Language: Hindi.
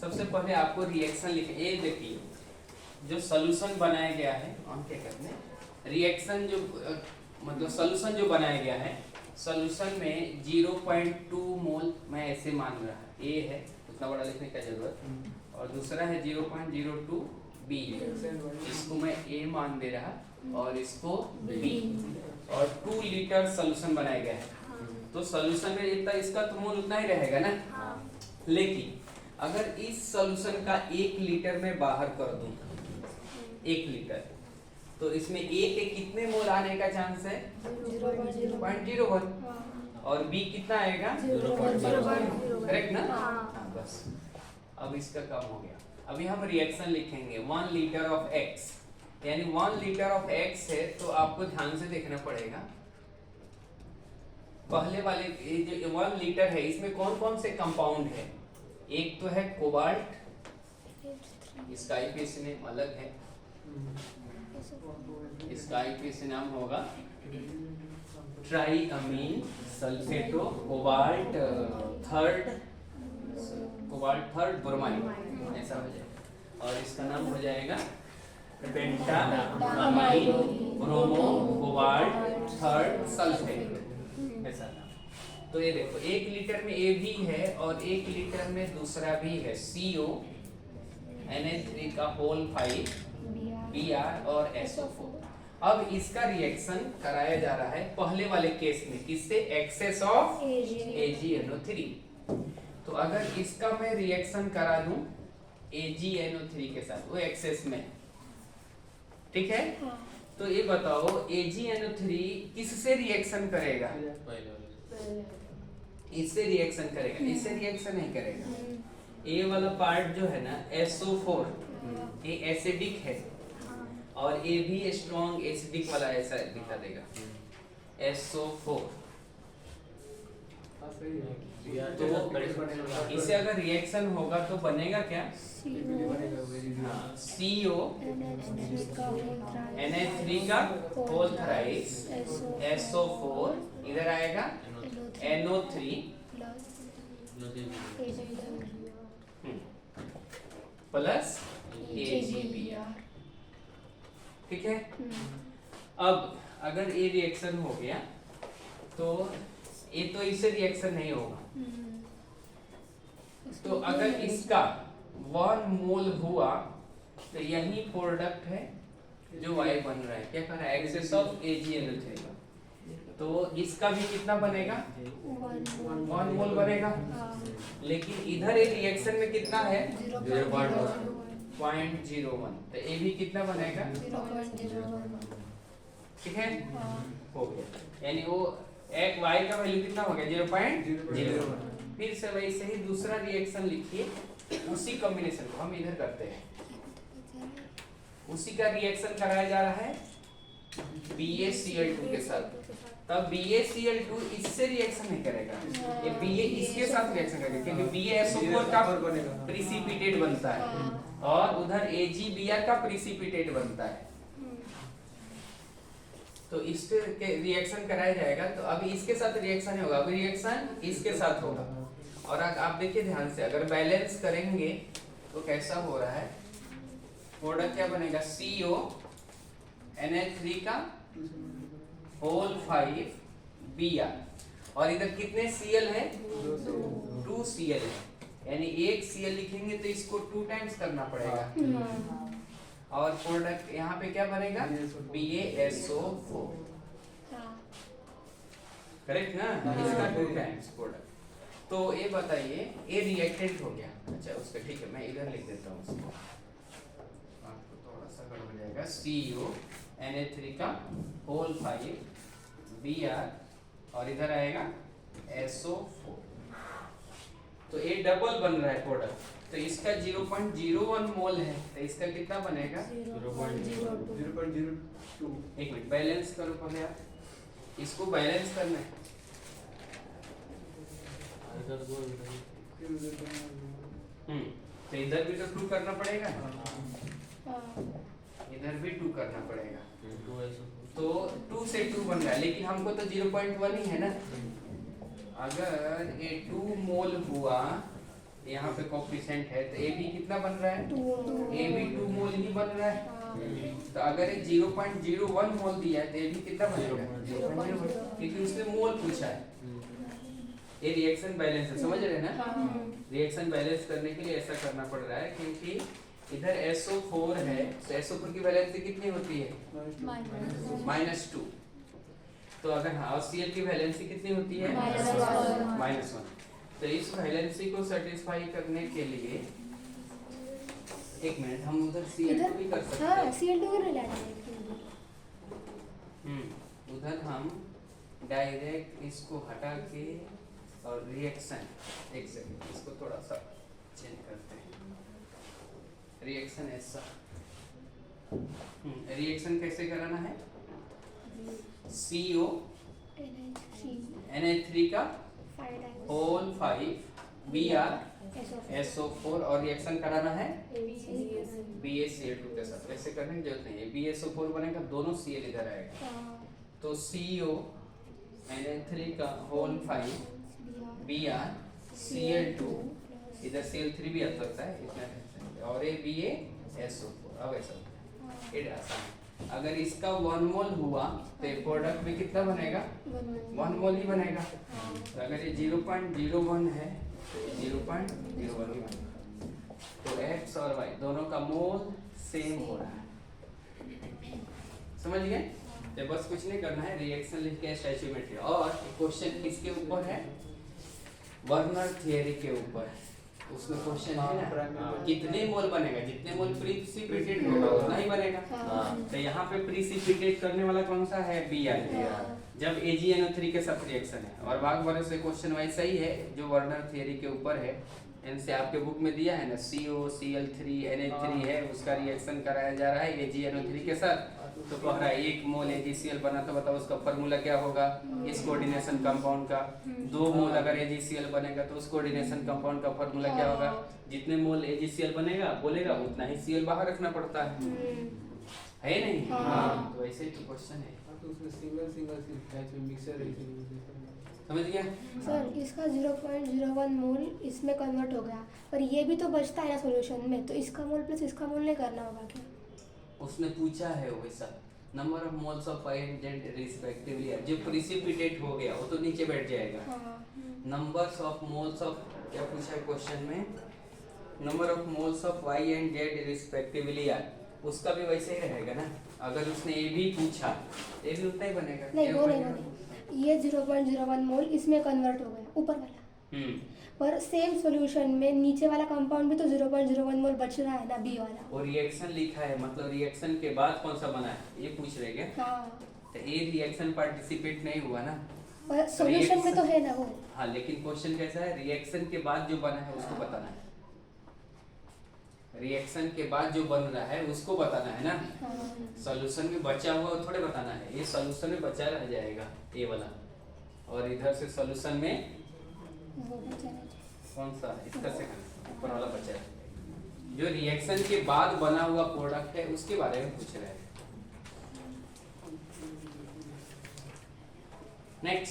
सबसे पहले आपको रिएक्शन लिखे, ये देखिए जो सॉल्यूशन बनाया गया है, हम क्या कहते हैं रिएक्शन जो मतलब सॉल्यूशन जो बनाया गया है, सॉल्यूशन में 0.2 मोल मैं ऐसे मान रहा है, ए है उतना बड़ा लिखने का जरूरत, और दूसरा है 0.02 बी, इसको मैं ए मान दे रहा और इसको बी, और 2 लीटर सॉल्यूशन बनाया गया है। तो सॉल्यूशन में इतना इसका तो मोल उतना ही रहेगा ना। लेकिन अगर इस सॉल्यूशन का 1 लीटर में बाहर कर दूं, 1 लीटर, तो इसमें ए के कितने मोल आने का चांस है? 0.01, और बी कितना आएगा? 0.01, करेक्ट ना? हाँ, बस अब इसका काम हो गया। अभी हम रिएक्शन लिखेंगे 1 लीटर ऑफ एक्स, यानी 1 लीटर ऑफ एक्स है, तो आपको ध्यान से देखना पड़ेगा। पहले वाले जो 1 लीटर है इसमें कौन कौन से कंपाउंड है? एक तो है कोबाल्ट, इसका आईपीएसी नेम अलग है, इसका आईपीएसी नाम होगा ट्राइअमीन सल्फेटो कोबाल्ट थर्ड ब्रोमाइड, ऐसा हो जाएगा, और इसका नाम हो जाएगा पेंटाअमीन ब्रोमो कोबाल्ट थर्ड सल्फेट, ऐसा नाम। तो ये देखो 1 लीटर में ए भी है और 1 लीटर में दूसरा भी है, CO Na3 का होल 5 Br और SO4। अब इसका रिएक्शन कराया जा रहा है पहले वाले केस में, किससे? Excess of AgNO3। तो अगर इसका मैं रिएक्शन करा दूं AgNO3 के साथ, वो एक्सेस में, ठीक है? तो ये बताओ AgNO3 किससे रिएक्शन करेगा? इससे रिएक्शन करेगा, इससे रिएक्शन नहीं करेगा। ए वाला पार्ट जो है ना SO4, ये एसिडिक है, और ए भी स्ट्रॉन्ग एसिडिक वाला ऐसा दिखा देगा SO4। तो इससे अगर रिएक्शन होगा तो बनेगा क्या? CO Na3 का होल थ्राइस, SO4 इधर आएगा, NO3 प्लस AgBr, ठीक है? अब अगर ये रिएक्शन हो गया तो ये तो इससे रिएक्शन नहीं होगा, तो अगर इसका 1 मोल हुआ तो यही प्रोडक्ट है जो Y बन रहा है, क्या कर रहा है? एक्सेस ऑफ AgNO3, तो इसका भी कितना बनेगा? 1 मोल बनेगा। लेकिन इधर ये रिएक्शन में कितना है? 0.01, तो ये भी कितना बनेगा? ठीक है, हो गया। यानी वो एक y का वैल्यू कितना हो गया? 0.01। फिर से वैसे ही दूसरा रिएक्शन लिखिए, उसी कॉम्बिनेशन को हम इधर करते हैं, उसी का रिएक्शन कराया जा रहा है BaCl2 के साथ। तब BaCl2 इससे रिएक्शन नहीं करेगा, ये Ba इसके साथ रिएक्शन करेगा, क्योंकि BaSO4 का प्रिसिपिटेट बनता है और उधर AgBr का प्रिसिपिटेट बनता है, तो इसके रिएक्शन कराया जाएगा। तो अभी इसके साथ रिएक्शन नहीं होगा, अभी रिएक्शन इसके साथ होगा। और आप देखिए ध्यान से, अगर बैलेंस करेंगे तो कैसा हो रहा है? प्रोडक्ट क्या बनेगा? CO Na3 का होल 5 Br, और इधर कितने Cl है? 2 Cl है, यानी 1 Cl लिखेंगे तो इसको 2 टाइम्स करना पड़ेगा, और प्रोडक्ट यहाँ पे क्या बनेगा? BaSO4, करेक्ट ना? इसका 2 टाइम्स प्रोडक्ट। तो ये बताइए, ये रिएक्टेंट हो गया। अच्छा उसका ठीक है, मैं इधर लिख देता हूँ, आपको थोड़ा सा गड़बड़ हो जाएगा। CO Na3 का होल 5 Br, और इधर आएगा SO4, तो ये डबल बन रहा है प्रोडक्ट। तो इसका 0.01 मोल है, तो इसका कितना बनेगा? 0.02। एक मिनट, बैलेंस करो पहले आप, इसको बैलेंस करना है। तो इधर भी तो 2 करना पड़ेगा, इधर भी 2 करना पड़ेगा, तो 2 से 2 बन रहा है, लेकिन हमको तो 0.1 ही है ना। अगर ये 2 मोल हुआ यहाँ पे कोफिशिएंट है तो ए बी कितना बन रहा है, ए बी 2 मोल ही बन रहा है। तो अगर ये 0.01 मोल दिया है तो ए बी कितना बनेगा, 0.01, क्योंकि उसने मोल पूछा है। ये रिएक्शन बैलेंस है, समझ रहे हैं ना। रिएक्शन बैलेंस करने के लिए ऐसा करना पड़ रहा है क्योंकि इधर SO4 है तो SO4 की वैलेंसी कितनी होती है, -2। तो अगर हाँ Cl की वैलेंसी कितनी होती है, -1। तो इस वैलेंसी को सेटिस्फाई करने के लिए एक मिनट हम उधर Cl2 भी कर सकते हैं। Cl2 ले लेना है। उधर हम डायरेक्ट इसको हटा के और रिएक्शन, एक सेकंड इसको थोड़ा सा चेंज करते हैं। रिएक्शन ऐसा, रिएक्शन कैसे कराना है, CO Na3 का होल 5 Br SO4 और रिएक्शन कराना है BaCl2 के साथ। कैसे करने की जरूरत नहीं है, BaSO4 बनेगा, दोनों Cl इधर आएगा। तो CO Na3 का होल 5 Br Cl2, इधर Cl3 भी आ सकता है इतना, और ये BaSO4। अब ऐसा ये आसान है। अगर इसका 1 मोल हुआ तो प्रोडक्ट में कितना बनेगा, 1 मोल ही बनेगा। तो अगर ये 0.01 है तो 0.01 ही बनेगा। तो X और Y दोनों का मोल सेम हो रहा है, समझ गए। तो बस कुछ नहीं करना है, रिएक्शन लिख के स्टोइचियोमेट्री। और क्वेश्चन किसके ऊपर है, वर्नर थियरी के ऊपर। उसमें क्वेश्चन है ना, कितने मोल बनेगा, जितने मोल प्रीसिपिटेट होगा उतना ही बनेगा। तो यहाँ पे प्रीसिपिटेट करने वाला कौन सा है, Br। जब AgNO3 के साथ रिएक्शन है, और भाग भरे से क्वेश्चन वैसा ही है जो वर्नर थियरी के ऊपर है। इनसे आपके बुक में दिया है ना, COCl3 Na3 है, उसका रिएक्शन कराया जा रहा है AgNO3 के साथ। तो कह रहा है 1 मोल AgCl बना, तो बताओ उसका फॉर्मूला क्या होगा इस कोऑर्डिनेशन कंपाउंड का। 2 मोल अगर AgCl बनेगा तो उस कोऑर्डिनेशन कंपाउंड का फॉर्मूला क्या होगा, जितने मोल AgCl बनेगा बोलेगा उतना ही Cl बाहर रखना पड़ता है नहीं। तो वैसे ही तो क्वेश्चन है, तो उसमें सिंगल मिक्सर समझ गया सर। इसका 0.01 मोल इसमें कन्वर्ट हो गया, पर ये भी तो बचता है ना सॉल्यूशन में, तो इसका मोल प्लस इसका मोल नहीं करना होगा क्या। उसने पूछा है वैसा, number of moles of Y and Z respectively. जो प्रिसिपिटेट हो गया वो तो नीचे बैठ जाएगा। नंबर्स ऑफ मोल्स ऑफ, क्या पूछा है क्वेश्चन में, number of moles of Y and Z respectively are, उसका भी वैसे ही रहेगा ना। अगर उसने ए भी पूछा, ए भी उतना ही बनेगा। नहीं वो नहीं बनेगा, ये 0.01 मोल इसमें कन्वर्ट हो गया ऊपर वाला, पर सेम सॉल्यूशन में नीचे वाला कंपाउंड भी तो 0.01 मोल बच रहा है ना, बी वाला। और रिएक्शन लिखा है, मतलब रिएक्शन के बाद कौन सा बना है ये पूछ रहे क्या। तो ए रिएक्शन पार्टिसिपेट नहीं हुआ ना, पर सॉल्यूशन में तो है ना वो। हाँ, लेकिन क्वेश्चन कैसा है, रिएक्शन के बाद जो बना है उसको बताना है। रिएक्शन के बाद जो बन रहा है उसको बताना है ना। सॉल्यूशन में बचा हुआ थोड़े बताना है, ये सॉल्यूशन में बचा रह जाएगा ए वाला, और इधर से सॉल्यूशन में कौन सा, इस तरह से ऊपर वाला बचा है। जो रिएक्शन के बाद बना हुआ प्रोडक्ट है उसके बारे में पूछ रहे हैं। नेक्स्ट